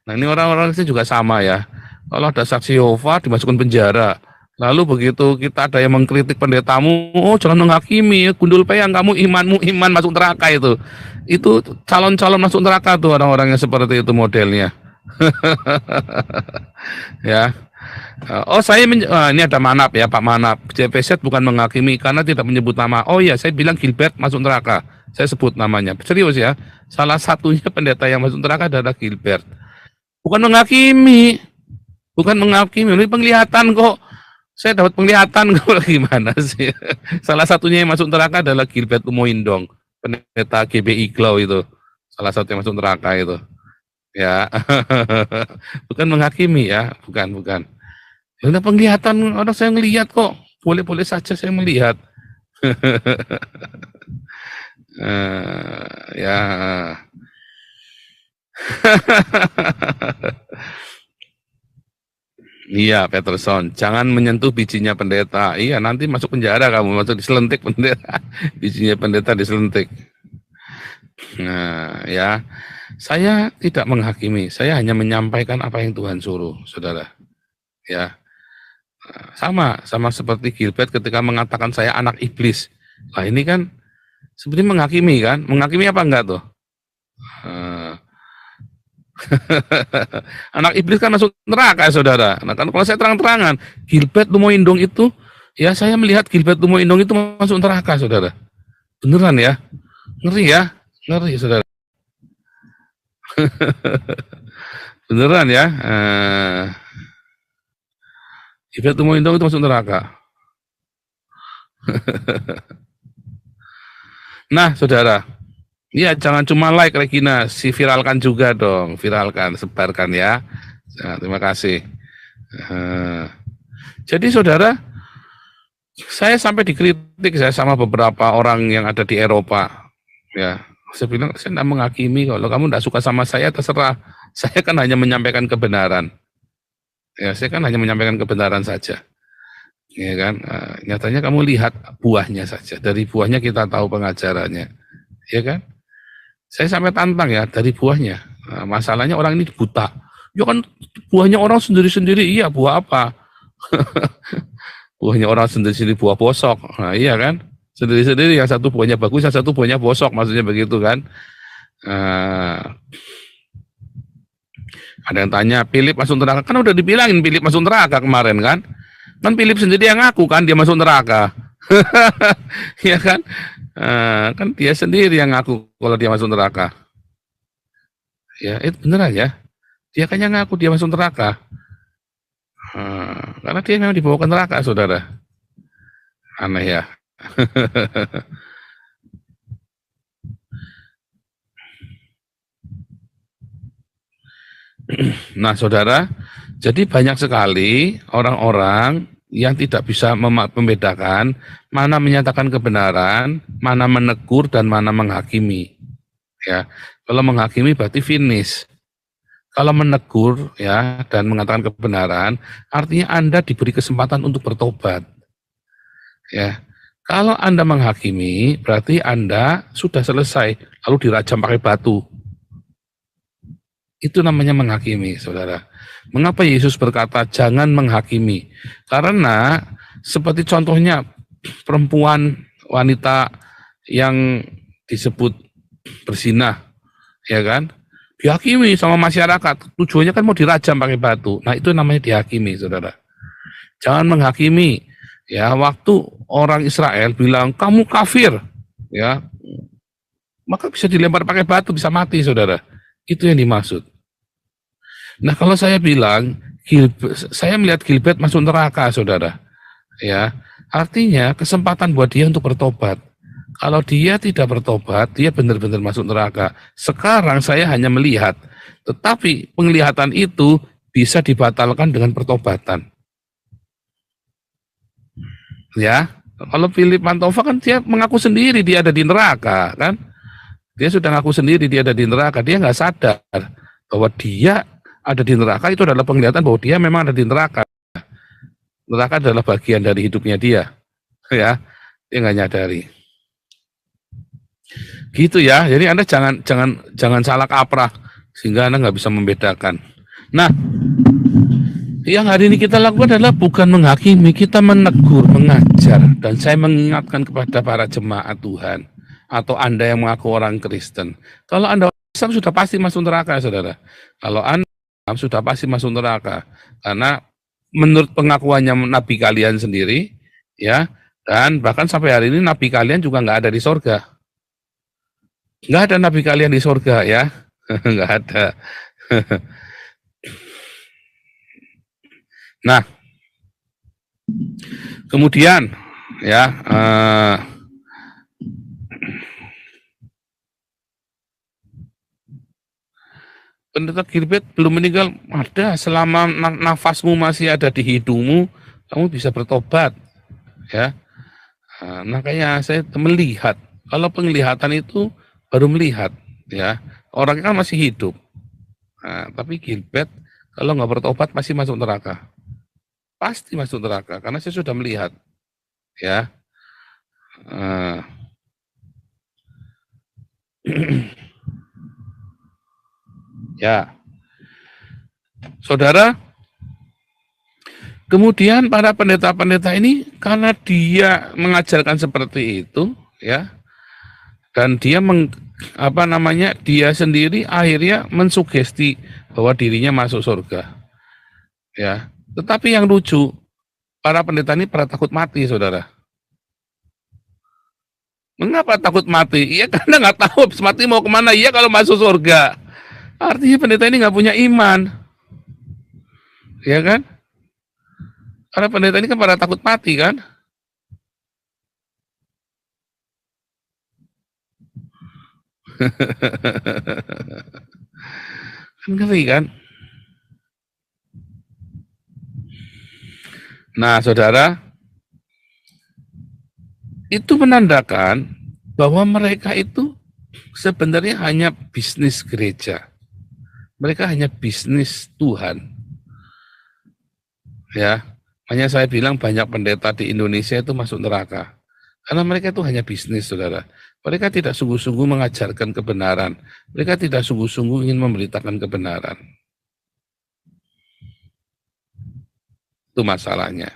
Nah ini orang-orang itu juga sama ya. Kalau ada saksi Yehova dimasukkan penjara. Lalu begitu kita ada yang mengkritik pendetamu, oh jangan menghakimi, gundul peyang kamu imanmu iman masuk neraka itu. Itu calon-calon masuk neraka tuh orang-orang yang seperti itu modelnya. Ya. Oh ini ada Manap ya Pak Manap. JPZ bukan menghakimi karena tidak menyebut nama. Oh iya saya bilang Gilbert masuk neraka. Saya sebut namanya. Serius ya. Salah satunya pendeta yang masuk neraka adalah Gilbert. Bukan menghakimi. Bukan menghakimi. Ini penglihatan kok. Saya dapat penglihatan kok gimana sih. Salah satunya yang masuk neraka adalah Gilbert Umoindong. Pendeta GBI Glow itu. Salah satu yang masuk neraka itu. Ya. Bukan menghakimi ya. Bukan. Ya udah penglihatan orang saya melihat kok. Boleh-boleh saja saya melihat. Ya. Iya, Peterson. Jangan menyentuh bijinya pendeta. Iya, nanti masuk penjara kamu, masuk diselentik pendeta. Bijinya pendeta diselentik. Nah, ya. Saya tidak menghakimi. Saya hanya menyampaikan apa yang Tuhan suruh, saudara. Ya. Sama seperti Gilbert ketika mengatakan saya anak iblis. Nah ini kan sebenarnya menghakimi kan? Menghakimi apa enggak tuh? Anak iblis kan masuk neraka saudara. Nah kan kalau saya terang-terangan Gilbert Lumoindong itu, ya saya melihat Gilbert Lumoindong itu masuk neraka saudara. Beneran ya? Ngeri ya? Ngeri saudara. Beneran ya? Gilbert Lumoindong itu masuk neraka. Nah, saudara, ya jangan cuma like Regina, viralkan juga dong, viralkan, sebarkan ya. Nah, terima kasih. Jadi saudara, saya sampai dikritik saya sama beberapa orang yang ada di Eropa. Ya, saya bilang saya tidak menghakimi, kalau kamu tidak suka sama saya terserah. Saya kan hanya menyampaikan kebenaran. Ya, saya kan hanya menyampaikan kebenaran saja. Ya kan, nyatanya kamu lihat buahnya saja. Dari buahnya kita tahu pengajarannya, ya kan? Saya sampai tantang ya dari buahnya. Nah, masalahnya orang ini buta. Ya kan buahnya orang sendiri-sendiri. Iya, buah apa? Buahnya orang sendiri-sendiri buah bosok. Nah, iya kan? Sendiri-sendiri, yang satu buahnya bagus, yang satu buahnya bosok, maksudnya begitu kan? Ada yang tanya, Philip masuk neraka? Kan udah dibilangin Philip masuk neraka kemarin kan? Kan Philip sendiri yang ngaku kan dia masuk neraka. Ya kan? Kan dia sendiri yang ngaku kalau dia masuk neraka. Ya, itu beneran ya. Dia kan yang ngaku dia masuk neraka. Karena dia memang dibawa ke neraka, saudara. Aneh ya. Nah, saudara, jadi banyak sekali orang-orang yang tidak bisa membedakan mana menyatakan kebenaran, mana menegur, dan mana menghakimi. Ya, kalau menghakimi berarti finish. Kalau menegur ya dan mengatakan kebenaran, artinya Anda diberi kesempatan untuk bertobat. Ya, kalau Anda menghakimi, berarti Anda sudah selesai, lalu dirajam pakai batu. Itu namanya menghakimi, saudara. Mengapa Yesus berkata jangan menghakimi? Karena seperti contohnya perempuan wanita yang disebut berzinah, ya kan? Dihakimi sama masyarakat. Tujuannya kan mau dirajam pakai batu. Nah itu namanya dihakimi, saudara. Jangan menghakimi. Ya, waktu orang Israel bilang kamu kafir, ya, maka bisa dilempar pakai batu, bisa mati, saudara. Itu yang dimaksud. Nah, kalau saya bilang, saya melihat Gilbert masuk neraka, saudara. Ya, artinya kesempatan buat dia untuk bertobat. Kalau dia tidak bertobat, dia benar-benar masuk neraka. Sekarang saya hanya melihat, tetapi penglihatan itu bisa dibatalkan dengan pertobatan. Ya, kalau Philip Mantova kan dia mengaku sendiri dia ada di neraka, kan? Dia sudah ngaku sendiri dia ada di neraka, dia nggak sadar bahwa dia ada di neraka. Itu adalah penglihatan bahwa dia memang ada di neraka. Neraka adalah bagian dari hidupnya dia, ya. Dia nggak nyadari. Gitu ya. Jadi Anda jangan salah kaprah. sehingga Anda nggak bisa membedakan. Nah, yang hari ini kita lakukan adalah bukan menghakimi, kita menegur, mengajar. Dan saya mengingatkan kepada para jemaat Tuhan, atau Anda yang mengaku orang Kristen. Kalau Anda Islam sudah pasti masuk neraka, saudara. Kalau Anda Islam sudah pasti masuk neraka. Karena menurut pengakuannya Nabi kalian sendiri, ya, dan bahkan sampai hari ini Nabi kalian juga nggak ada di sorga. Nggak ada Nabi kalian di sorga, ya. Nggak ada. Nah, kemudian ya Pendeta Gilbert belum meninggal, ada, selama nafasmu masih ada di hidungmu, kamu bisa bertobat, ya. Makanya saya melihat, kalau penglihatan itu baru melihat, ya, orang kan masih hidup. Tapi Gilbert kalau nggak bertobat pasti masuk neraka. Pasti masuk neraka, karena saya sudah melihat, ya. Ya, saudara, kemudian para pendeta-pendeta ini karena dia mengajarkan seperti itu, ya, dan dia dia sendiri akhirnya mensugesti bahwa dirinya masuk surga, ya. Tetapi yang lucu, para pendeta ini pada takut mati, saudara. Mengapa takut mati? Iya, karena nggak tahu habis mati mau kemana. Iya, kalau masuk surga. Artinya pendeta ini nggak punya iman, ya kan? Karena pendeta ini kan pada takut mati, kan? Kan ngeri, kan? Nah, saudara, itu menandakan bahwa mereka itu sebenarnya hanya bisnis gereja. Mereka hanya bisnis Tuhan. Ya, hanya saya bilang banyak pendeta di Indonesia itu masuk neraka. Karena mereka itu hanya bisnis, saudara. Mereka tidak sungguh-sungguh mengajarkan kebenaran. Mereka tidak sungguh-sungguh ingin memberitakan kebenaran. Itu masalahnya.